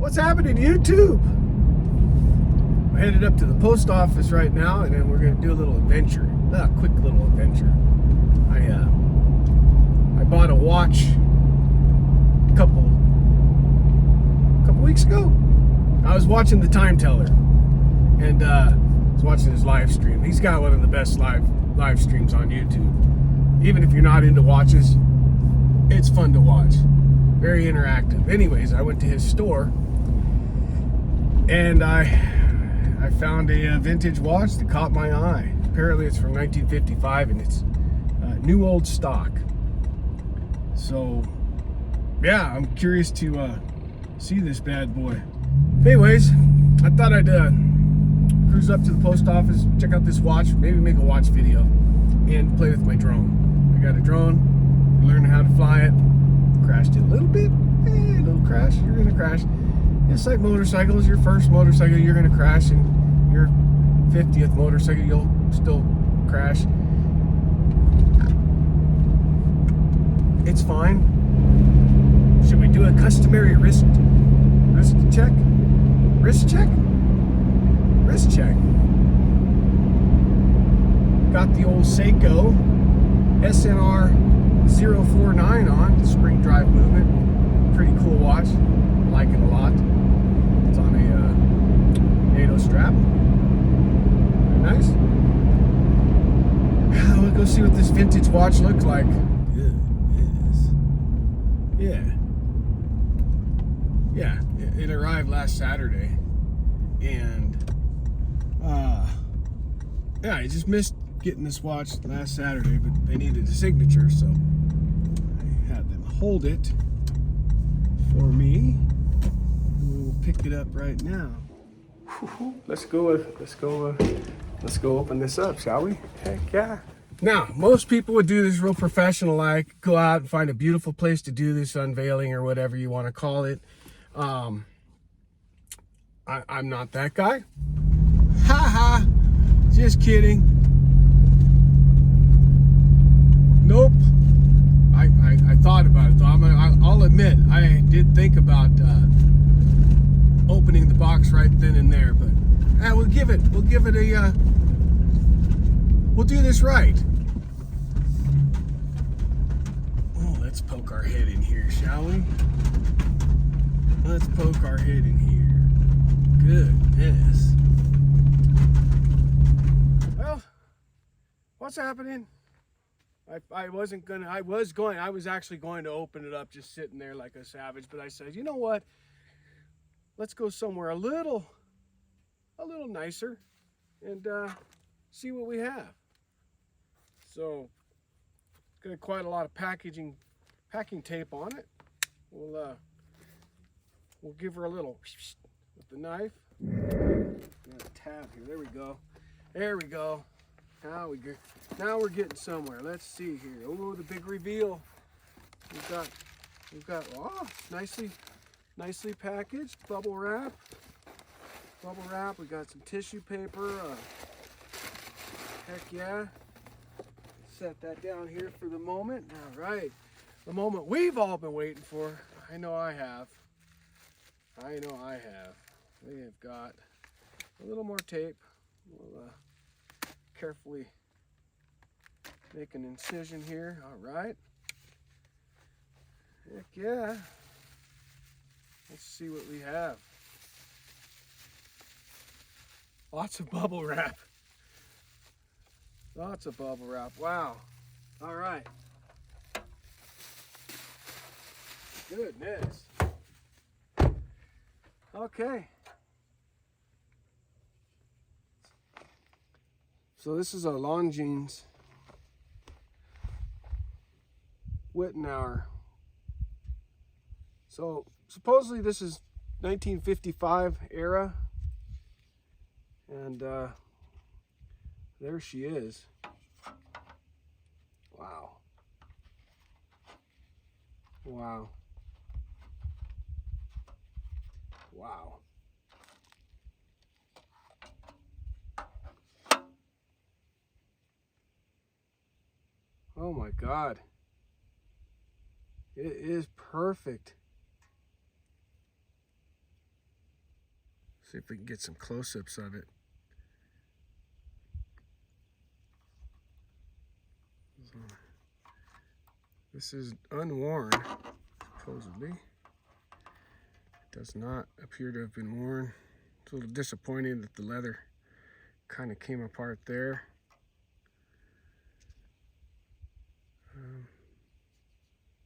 What's happening, YouTube? We're headed up to the post office right now, and then we're going to do a little adventure. A quick little adventure. I bought a watch a couple weeks ago. I was watching the time teller, and I was watching his live stream. He's got one of the best live streams on YouTube. Even if you're not into watches, it's fun to watch. Very interactive. Anyways, I went to his store, and I found a vintage watch that caught my eye. Apparently it's from 1955, and it's new old stock. So yeah, I'm curious to see this bad boy. Anyways, I thought I'd cruise up to the post office, check out this watch, maybe make a watch video, and play with my drone. I got a drone, learning how to fly it. Crashed it a little bit, a little crash. You're gonna crash. It's like motorcycles. Your first motorcycle, you're gonna crash, and your 50th motorcycle, you'll still crash. It's fine. Should we do a customary wrist check? Wrist check? Wrist check. Got the old Seiko SNR 049 on, spring drive movement. Pretty cool watch. I like it a lot. It's on a NATO strap. Very nice. We'll go see what this vintage watch looks like. Yeah, it arrived last Saturday, and yeah, I just missed getting this watch last Saturday, but they needed a signature, so I had them hold it for me. We'll pick it up right now. Let's go open this up, shall we? Heck yeah. Now, most people would do this real professional, like go out and find a beautiful place to do this unveiling or whatever you want to call it. I'm not that guy. Ha ha. Just kidding. Nope. I thought about it though. I'll admit I did think about opening the box right then and there, but we'll give it a we'll do this right. Oh, let's poke our head in here, shall we? Let's poke our head in here. Goodness. Well, what's happening? I was actually going to open it up just sitting there like a savage, but I said, you know what? Let's go somewhere a little nicer and see what we have. So, got quite a lot of packing tape on it. We'll give her a little with the knife. Got a tab here. There we go. There we go. Now we're getting somewhere. Let's see here. Oh, the big reveal. We've got nicely packaged bubble wrap. We got some tissue paper. Heck yeah. Set that down here for the moment. All right. The moment we've all been waiting for. I know I have. We have got a little more tape. We'll carefully make an incision here. All right. Heck yeah. Let's see what we have. Lots of bubble wrap. Wow. All right. Goodness. Okay. So this is a Longines Wittenauer. So supposedly this is 1955 era, and there she is. Wow. Oh my God. It is perfect. See if we can get some close-ups of it. So, this is unworn, supposedly. It does not appear to have been worn. It's a little disappointing that the leather kind of came apart there.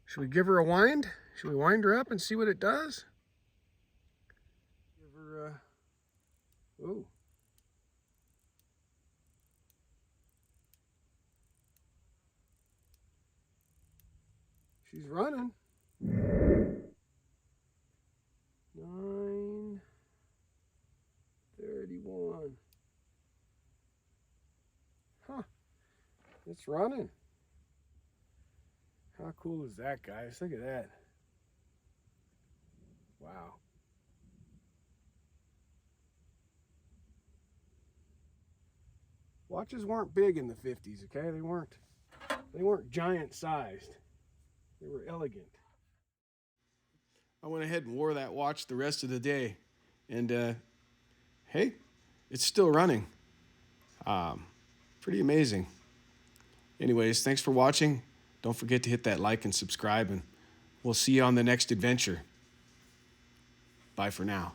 Should we give her a wind? Should we wind her up and see what it does? Give her a... Oh. She's running. 9:31. Huh. It's running. How cool is that, guys? Look at that. Wow. Watches weren't big in the 50s, okay? They weren't giant sized. They were elegant. I went ahead and wore that watch the rest of the day, and hey, it's still running. Pretty amazing. Anyways, thanks for watching. Don't forget to hit that like and subscribe, and we'll see you on the next adventure. Bye for now.